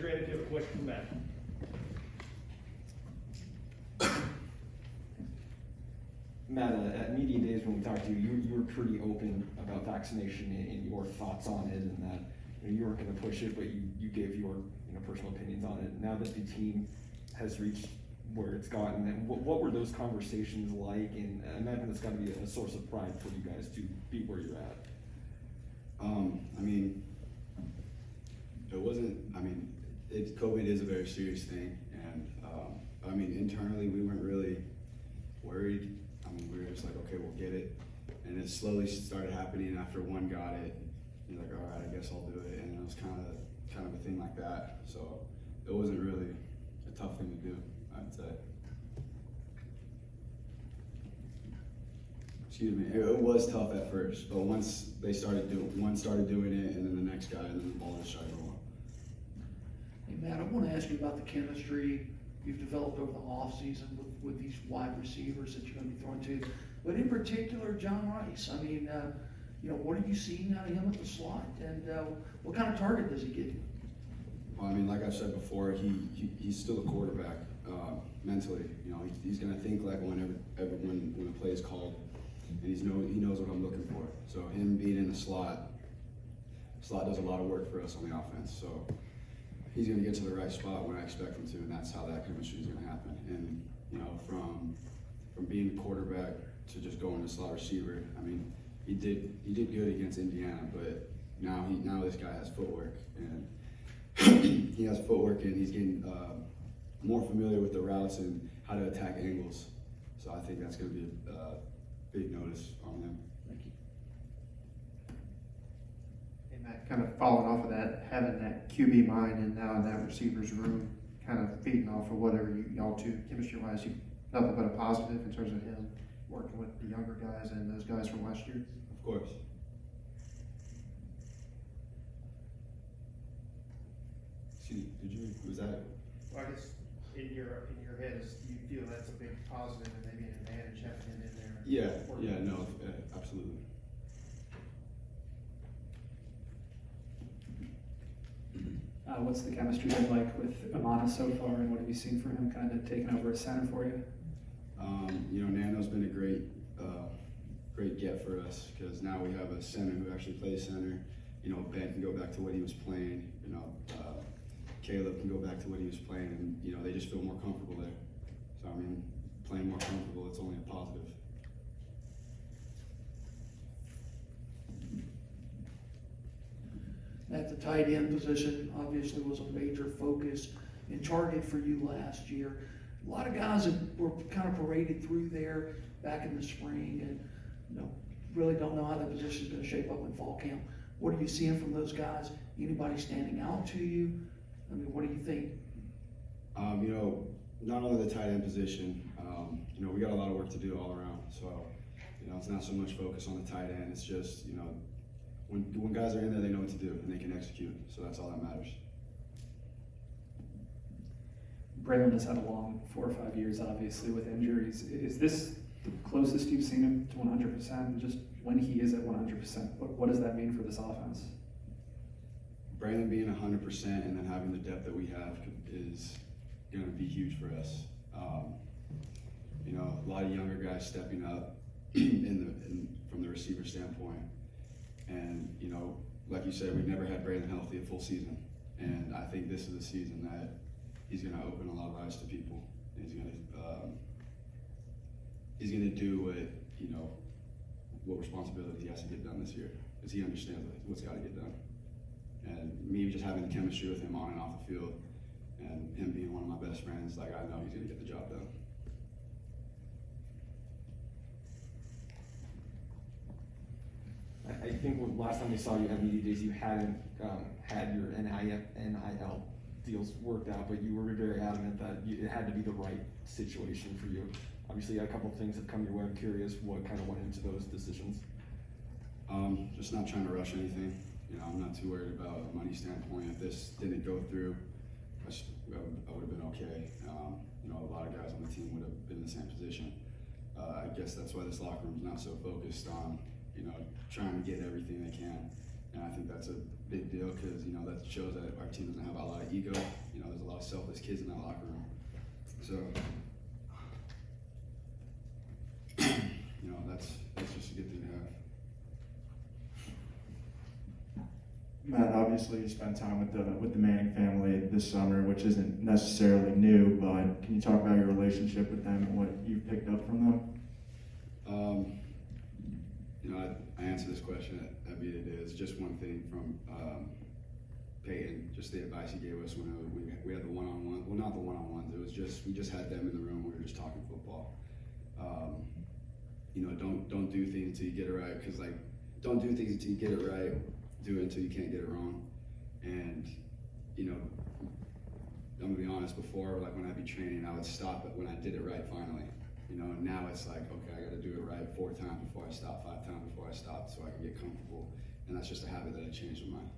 your hand if you have a question for Matt. Matt, at media days when we talked to you, you were pretty open about vaccination and your thoughts on it, and that you weren't going to push it, but you gave your personal opinions on it. Now that the team has reached where it's gotten, and what were those conversations like? And I imagine it's got to be a source of pride for you guys to be where you're at. I mean, it wasn't. I mean, COVID is a very serious thing, and I mean, internally we weren't really worried. I mean, we were just like, okay, we'll get it, and it slowly started happening. After one got it, he's like, all right, I guess I'll do it, and it was kind of a thing like that. So it wasn't really a tough thing to do, I'd say. Excuse me. It was tough at first, but once they one started doing it, and then the next guy, and then the ball just started rolling. Hey Matt, I want to ask you about the chemistry you've developed over the offseason with these wide receivers that you're going to be throwing to, but in particular, John Rice. I mean, what are you seeing out of him at the slot, and what kind of target does he give you? Well, I mean, like I've said before, he's still a quarterback mentally. He's going to think like when a play is called, and he knows what I'm looking for. So him being in the slot does a lot of work for us on the offense. So he's going to get to the right spot when I expect him to, and that's how that chemistry is going to happen. And from being a quarterback to just going to slot receiver, I mean, he did good against Indiana, but now this guy has footwork, and he has footwork, and he's getting more familiar with the routes and how to attack angles. So I think that's going to be a big notice on him. Thank you. Hey Matt, kind of following off of that, having that QB mind and now in that receiver's room, kind of feeding off of whatever y'all two chemistry-wise, you nothing but a positive in terms of him working with the younger guys and those guys from last year. Of course. Was that? Well, I guess in your head, do you feel that's a big positive and maybe an advantage having him in there? Yeah, no, absolutely. What's the chemistry been like with Amana so far, and what have you seen from him kind of taking over as center for you? Nano's been a great get for us, because now we have a center who actually plays center. Ben can go back to what he was playing. Caleb can go back to what he was playing, and they just feel more comfortable there. So I mean, playing more comfortable, it's only a positive. At the tight end position, obviously was a major focus and target for you last year. A lot of guys that were kind of paraded through there back in the spring, and really don't know how that position is going to shape up in fall camp. What are you seeing from those guys? Anybody standing out to you? I mean, what do you think? Not only the tight end position, we got a lot of work to do all around. So, it's not so much focus on the tight end. It's just, when guys are in there, they know what to do and they can execute. So that's all that matters. Braylon has had a long 4 or 5 years, obviously, with injuries. Is this the closest you've seen him to 100%? Just when he is at 100%, what does that mean for this offense? Braylon being 100% and then having the depth that we have is going to be huge for us. A lot of younger guys stepping up from the receiver standpoint. And, like you said, we've never had Braylon healthy a full season. And I think this is the season that he's going to open a lot of eyes to people. He's going to do what responsibility he has to get done this year, because he understands what's got to get done. And me just having the chemistry with him on and off the field, and him being one of my best friends, I know he's going to get the job done. I think last time we saw you at media days, you hadn't had your NIL deals worked out, but you were very adamant that it had to be the right situation for you. Obviously, a couple of things have come your way. I'm curious what kind of went into those decisions. Just not trying to rush anything. I'm not too worried about a money standpoint. If this didn't go through, I would have been okay. A lot of guys on the team would have been in the same position. I guess that's why this locker room is not so focused on, trying to get everything they can. And I think that's a big deal because, you know, that shows that our team doesn't have a lot of ego. You know, there's a lot of selfless kids in that locker room. So, you know, that's just a good thing to have. Matt, obviously you spent time with the Manning family this summer, which isn't necessarily new, but can you talk about your relationship with them and what you've picked up from them? You know, I answer this question at Media Day. It's just one thing from Peyton, just the advice he gave us when we had the one-on-one. Well, not the one-on-ones. It was just we just had them in the room. We were just talking football. You know, don't do things until you get it right. Because like, don't do things until you get it right. Do it until you can't get it wrong. And you know, I'm gonna be honest. Before, like when I'd be training, I would stop it when I did it right finally. You know, now it's like, okay, I got to do it right 4 times before I stop, 5 times before I stop, so I can get comfortable. And that's just a habit that I changed with mine.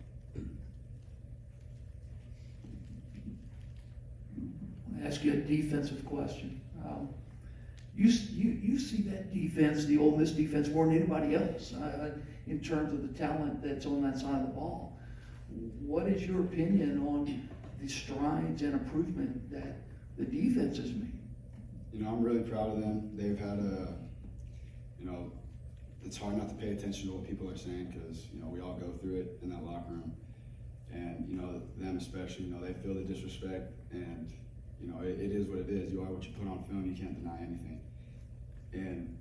I'll ask you a defensive question. You see that defense, the Ole Miss defense, more than anybody else in terms of the talent that's on that side of the ball. What is your opinion on the strides and improvement that the defense has made? You know, I'm really proud of them. They've had you know, it's hard not to pay attention to what people are saying because, you know, we all go through it in that locker room. And, you know, them especially, you know, they feel the disrespect and, you know, it is what it is. You are what you put on film. You can't deny anything. And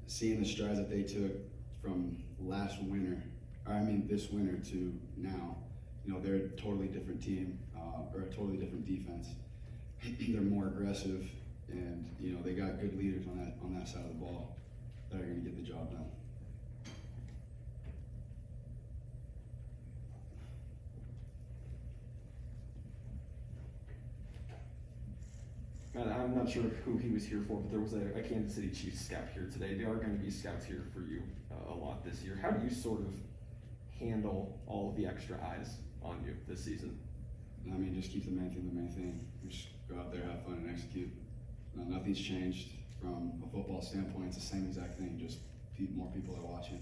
seeing the strides that they took from this winter to now, you know, they're a totally different team or a totally different defense. They're more aggressive. And you know they got good leaders on that side of the ball that are going to get the job done. Matt, I'm not sure who he was here for, but there was a Kansas City Chiefs scout here today. There are going to be scouts here for you a lot this year. How do you sort of handle all of the extra eyes on you this season? I mean, just keep the main thing. Just go out there, have fun, and execute. Nothing's changed from a football standpoint. It's the same exact thing, just more people are watching.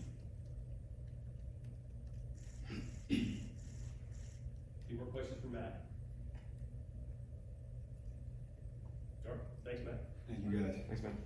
Any more questions for Matt? All right, thanks, Matt. Thank you guys. Thanks, man.